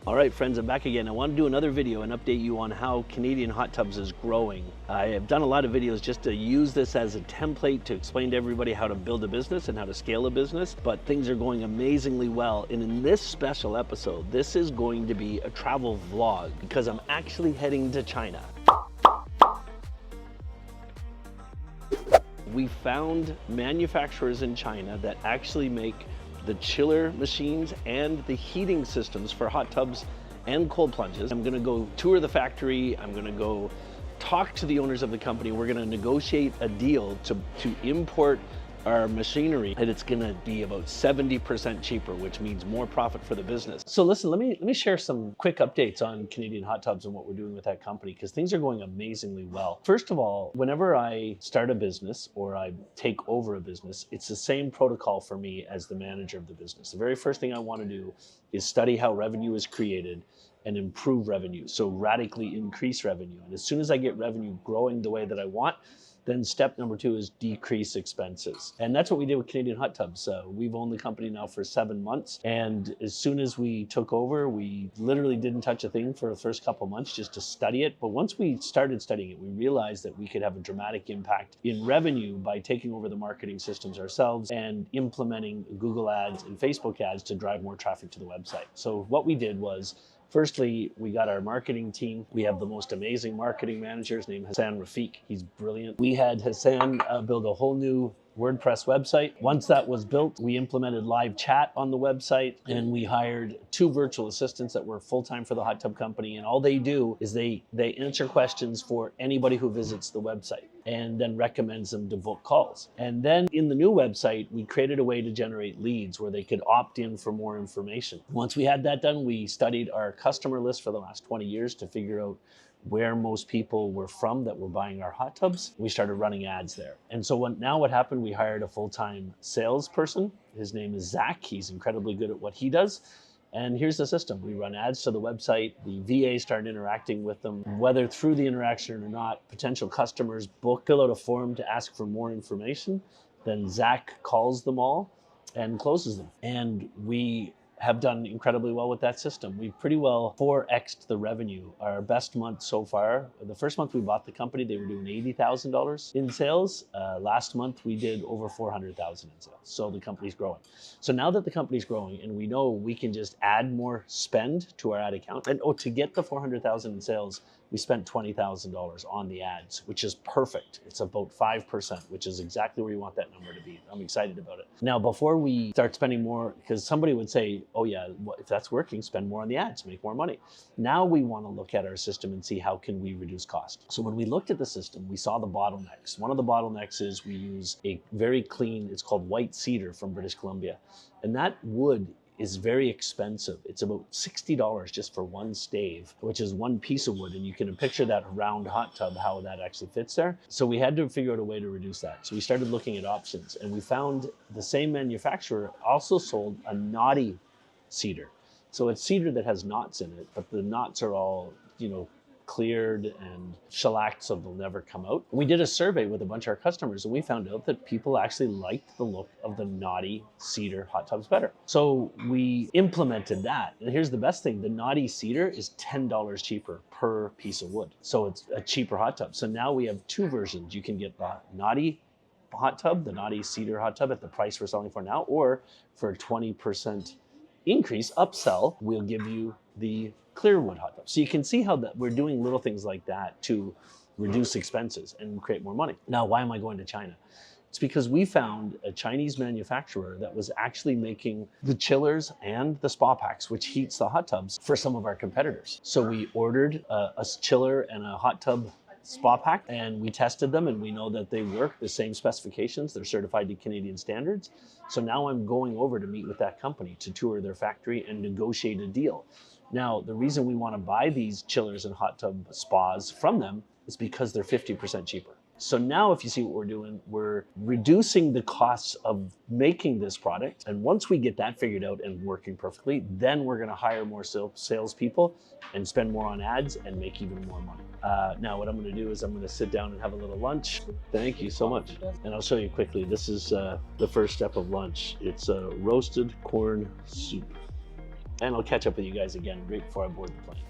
All right, friends, I'm back again. I want to do another video and update you on how Canadian Hot Tubs is growing. I have done a lot of videos just to use this as a template to explain to everybody how to build a business and how to scale a business, but things are going amazingly well. And in this special episode, this is going to be a travel vlog because I'm actually heading to China. We found manufacturers in China that actually make the chiller machines and the heating systems for hot tubs and cold plunges. I'm gonna go tour the factory. I'm gonna go talk to the owners of the company. We're gonna negotiate a deal to import our machinery, and it's gonna be about 70% cheaper, which means more profit for the business. So listen, let me share some quick updates on Canadian Hot Tubs and what we're doing with that company, because things are going amazingly well. First of all, whenever I start a business or I take over a business, it's the same protocol for me as the manager of the business. The very first thing I want to do is study how revenue is created and improve revenue, so radically increase revenue. And as soon as I get revenue growing the way that I want, then step number 2 is decrease expenses. And that's what we did with Canadian Hot Tubs. We've owned the company now for 7 months. And as soon as we took over, we literally didn't touch a thing for the first couple months just to study it. But once we started studying it, we realized that we could have a dramatic impact in revenue by taking over the marketing systems ourselves and implementing Google ads and Facebook ads to drive more traffic to the website. So what we did was, firstly, we got our marketing team. We have the most amazing marketing manager. His name is Hassan Rafiq. He's brilliant. We had Hassan build a whole new WordPress website. Once that was built, we implemented live chat on the website, and we hired 2 virtual assistants that were full-time for the hot tub company. And all they do is they answer questions for anybody who visits the website and then recommends them to book calls. And then in the new website, we created a way to generate leads where they could opt in for more information. Once we had that done, we studied our customer list for the last 20 years to figure out where most people were from that were buying our hot tubs. We started running ads there. And so now what happened, we hired a full-time salesperson. His name is Zach. He's incredibly good at what he does. And here's the system. We run ads to the website. The VA started interacting with them. Whether through the interaction or not, potential customers fill out a form to ask for more information. Then Zach calls them all and closes them. And we have done incredibly well with that system. We've pretty well 4x'd the revenue. Our best month so far, the first month we bought the company, they were doing $80,000 in sales. Last month we did over $400,000 in sales. So the company's growing. So now that the company's growing and we know we can just add more spend to our ad account, and to get the $400,000 in sales, we spent $20,000 on the ads, which is perfect. It's about 5%, which is exactly where you want that number to be. I'm excited about it. Now, before we start spending more, because somebody would say, oh yeah, if that's working, spend more on the ads, make more money. Now we want to look at our system and see how can we reduce cost. So when we looked at the system, we saw the bottlenecks. One of the bottlenecks is we use a very clean, it's called white cedar from British Columbia. And that wood is very expensive. It's about $60 just for one stave, which is one piece of wood. And you can picture that round hot tub, how that actually fits there. So we had to figure out a way to reduce that. So we started looking at options, and we found the same manufacturer also sold a knotty cedar. So it's cedar that has knots in it, but the knots are all, cleared and shellacked, so they'll never come out. We did a survey with a bunch of our customers, and we found out that people actually liked the look of the knotty cedar hot tubs better. So we implemented that. And here's the best thing, the knotty cedar is $10 cheaper per piece of wood. So it's a cheaper hot tub. So now we have 2 versions. You can get the knotty hot tub, the knotty cedar hot tub at the price we're selling for now, or for a 20% increase, upsell, we'll give you the clear wood hot tub. So you can see how that we're doing little things like that to reduce expenses and create more money. Now, why am I going to China? It's because we found a Chinese manufacturer that was actually making the chillers and the spa packs, which heats the hot tubs for some of our competitors. So we ordered a chiller and a hot tub spa pack, and we tested them, and we know that they work the same specifications. They're certified to Canadian standards. So now I'm going over to meet with that company to tour their factory and negotiate a deal. Now, the reason we want to buy these chillers and hot tub spas from them is because they're 50% cheaper. So now if you see what we're doing, we're reducing the costs of making this product. And once we get that figured out and working perfectly, then we're going to hire more salespeople and spend more on ads and make even more money. Now what I'm going to do is I'm going to sit down and have a little lunch. Thank you so much. And I'll show you quickly. This is the first step of lunch. It's a roasted corn soup. and I'll catch up with you guys again right before I board the plane.